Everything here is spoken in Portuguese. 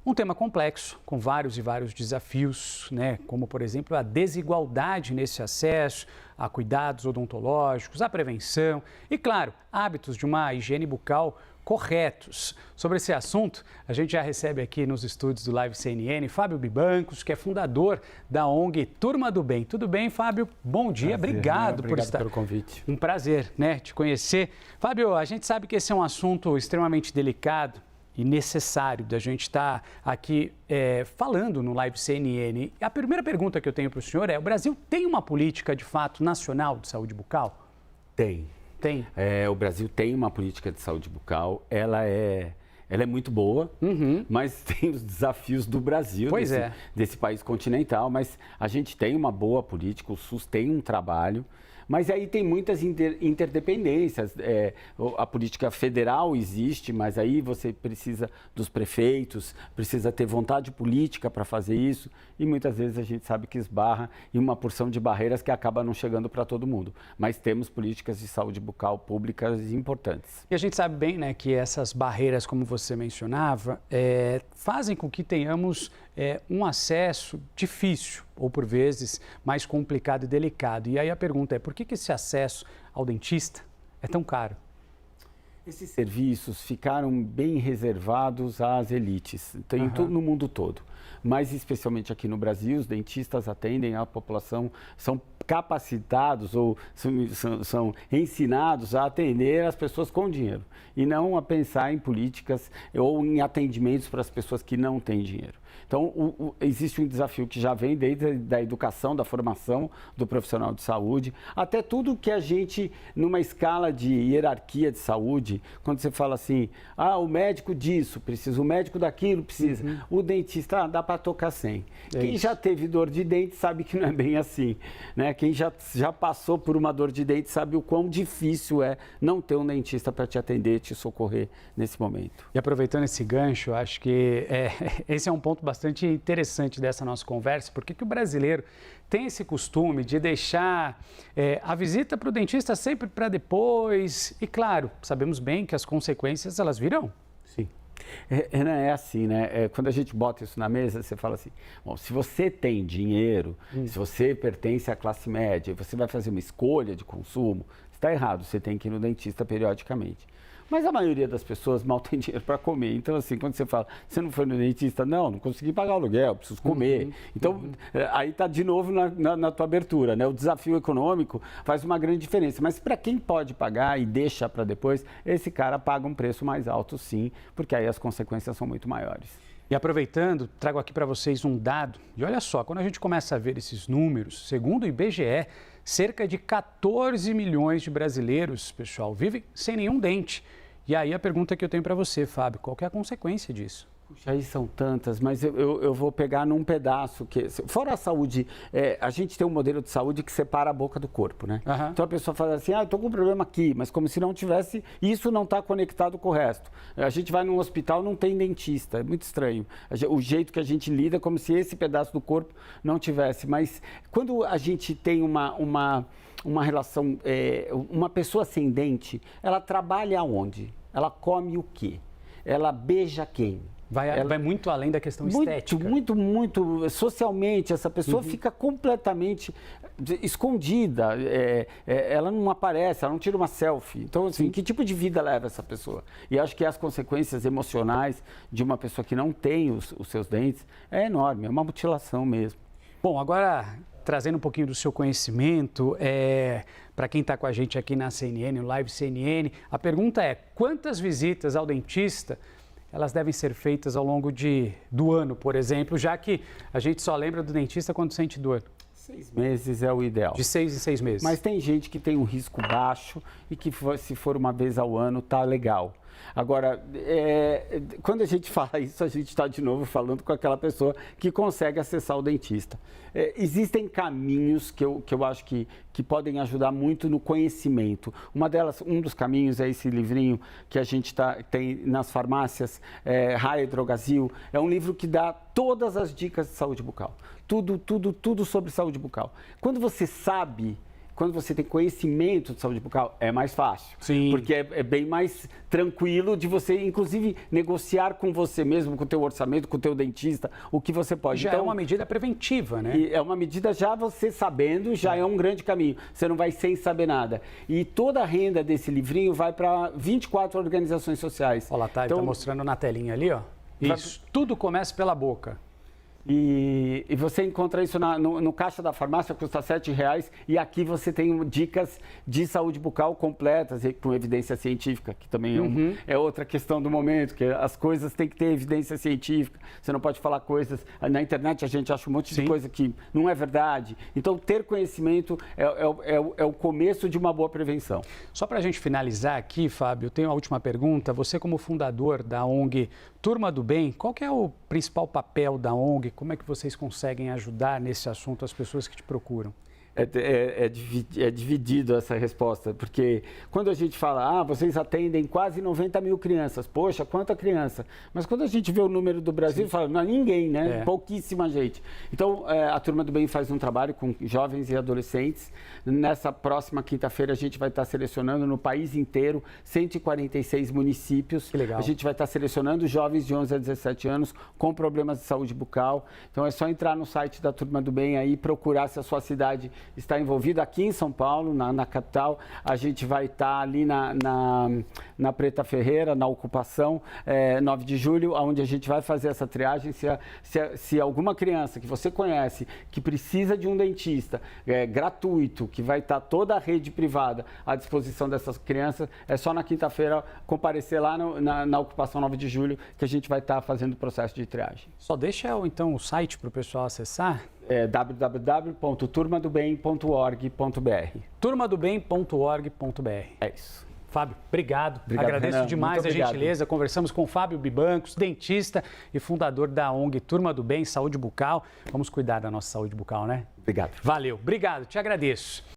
Um tema complexo, com vários e vários desafios, né? Como, por exemplo, a desigualdade nesse acesso a cuidados odontológicos, a prevenção e, claro, hábitos de uma higiene bucal corretos. Sobre esse assunto, a gente já recebe aqui nos estúdios do Live CNN Fábio Bibancos, que é fundador da ONG Turma do Bem. Tudo bem, Fábio? Bom dia, obrigado por estar. Pelo convite. Um prazer, né, te conhecer. Fábio, a gente sabe que esse é um assunto extremamente delicado e necessário da gente estar aqui falando no Live CNN. A primeira pergunta que eu tenho para o senhor é: o Brasil tem uma política de fato nacional de saúde bucal? Tem. Tem. O Brasil tem uma política de saúde bucal, ela é muito boa, mas tem os desafios do Brasil, desse país continental, mas a gente tem uma boa política, o SUS tem um trabalho. Mas aí tem muitas interdependências. A política federal existe, mas aí você precisa dos prefeitos, precisa ter vontade política para fazer isso. E muitas vezes a gente sabe que esbarra em uma porção de barreiras que acaba não chegando para todo mundo. Mas temos políticas de saúde bucal públicas importantes. E a gente sabe bem, né, que essas barreiras, como você mencionava, fazem com que tenhamos um acesso difícil, ou por vezes mais complicado e delicado. E aí a pergunta é: por que esse acesso ao dentista é tão caro? Esses serviços ficaram bem reservados às elites, tem no mundo todo. Mas especialmente aqui no Brasil, os dentistas atendem a população, são capacitados ou são ensinados a atender as pessoas com dinheiro e não a pensar em políticas ou em atendimentos para as pessoas que não têm dinheiro. Então, existe um desafio que já vem desde a educação, da formação do profissional de saúde, até tudo que a gente, numa escala de hierarquia de saúde, quando você fala assim, o médico disso precisa, o médico daquilo precisa, o dentista, dá para tocar sem. Quem já teve dor de dente sabe que não é bem assim, né? Quem já passou por uma dor de dente sabe o quão difícil é não ter um dentista para te atender, te socorrer nesse momento. E aproveitando esse gancho, acho que esse é um ponto bastante interessante dessa nossa conversa, porque que o brasileiro tem esse costume de deixar a visita para o dentista sempre para depois. E claro, sabemos bem que as consequências elas virão. Sim. Não é assim, né? Quando a gente bota isso na mesa, você fala assim, bom, se você tem dinheiro, se você pertence à classe média, você vai fazer uma escolha de consumo, está errado, você tem que ir no dentista periodicamente. Mas a maioria das pessoas mal tem dinheiro para comer. Então, assim, quando você fala, você não foi no dentista? Não consegui pagar o aluguel, preciso comer. Então, aí está de novo na tua abertura, né? O desafio econômico faz uma grande diferença. Mas para quem pode pagar e deixa para depois, esse cara paga um preço mais alto, sim, porque aí as consequências são muito maiores. E aproveitando, trago aqui para vocês um dado. E olha só, quando a gente começa a ver esses números, segundo o IBGE, cerca de 14 milhões de brasileiros, pessoal, vivem sem nenhum dente. E aí a pergunta que eu tenho para você, Fábio, qual que é a consequência disso? Puxa, aí são tantas, mas eu vou pegar num pedaço que... Fora a saúde, a gente tem um modelo de saúde que separa a boca do corpo, né? Então a pessoa fala assim, estou com um problema aqui, mas como se não tivesse, isso não está conectado com o resto. A gente vai num hospital, não tem dentista, é muito estranho. O jeito que a gente lida, como se esse pedaço do corpo não tivesse. Mas quando a gente tem uma relação, uma pessoa sem dente, ela trabalha onde? Ela come o quê? Ela beija quem? Vai muito além da questão estética. Muito. Socialmente, essa pessoa fica completamente escondida. Ela não aparece, ela não tira uma selfie. Então, assim, que tipo de vida leva essa pessoa? E acho que as consequências emocionais de uma pessoa que não tem os seus dentes é enorme, é uma mutilação mesmo. Bom, agora, trazendo um pouquinho do seu conhecimento, para quem está com a gente aqui na CNN, no Live CNN, a pergunta é: quantas visitas ao dentista elas devem ser feitas ao longo do ano, por exemplo, já que a gente só lembra do dentista quando sente dor? 6 meses é o ideal. De 6 em 6 meses. Mas tem gente que tem um risco baixo e que se for uma vez ao ano tá legal. Agora, quando a gente fala isso, a gente está de novo falando com aquela pessoa que consegue acessar o dentista. Existem caminhos que eu acho que podem ajudar muito no conhecimento. Um dos caminhos é esse livrinho que a gente tem nas farmácias, Raia Drogasil. É um livro que dá todas as dicas de saúde bucal. Tudo sobre saúde bucal. Quando você sabe quando você tem conhecimento de saúde bucal, é mais fácil. Sim. Porque é bem mais tranquilo de você, inclusive, negociar com você mesmo, com o teu orçamento, com o teu dentista, o que você pode. Já é uma medida preventiva, né? É uma medida já você sabendo, já é um grande caminho. Você não vai sem saber nada. E toda a renda desse livrinho vai para 24 organizações sociais. Olha lá, tá, então, ele tá mostrando na telinha ali, ó. Isso, tudo começa pela boca. E você encontra isso no caixa da farmácia, custa R$7. E aqui você tem dicas de saúde bucal completas, com evidência científica, que também é outra questão do momento, que as coisas têm que ter evidência científica. Você não pode falar coisas... Na internet a gente acha um monte de coisa que não é verdade. Então, ter conhecimento é o começo de uma boa prevenção. Só para a gente finalizar aqui, Fábio, eu tenho uma última pergunta. Você, como fundador da ONG Turma do Bem, qual que é o principal papel da ONG? Como é que vocês conseguem ajudar nesse assunto as pessoas que te procuram? É dividido essa resposta, porque quando a gente fala, vocês atendem quase 90 mil crianças, poxa, quanta criança. Mas quando a gente vê o número do Brasil, fala, não é ninguém, né? Pouquíssima gente. Então, a Turma do Bem faz um trabalho com jovens e adolescentes. Nessa próxima quinta-feira, a gente vai estar selecionando no país inteiro 146 municípios. Que legal. A gente vai estar selecionando jovens de 11 a 17 anos com problemas de saúde bucal. Então, é só entrar no site da Turma do Bem aí e procurar se a sua cidade está envolvido. Aqui em São Paulo, na capital, a gente vai estar ali na Preta Ferreira, na ocupação, 9 de julho, onde a gente vai fazer essa triagem. Se alguma criança que você conhece, que precisa de um dentista gratuito, que vai estar toda a rede privada à disposição dessas crianças, é só na quinta-feira comparecer lá na ocupação 9 de julho, que a gente vai estar fazendo o processo de triagem. Só deixa, então, o site para o pessoal acessar. www.turmadobem.org.br. turmadobem.org.br. É isso. Fábio, obrigado. Agradeço Renan, demais a gentileza. Conversamos com o Fábio Bibancos, dentista e fundador da ONG Turma do Bem, Saúde Bucal. Vamos cuidar da nossa saúde bucal, né? Obrigado. Valeu. Obrigado. Te agradeço.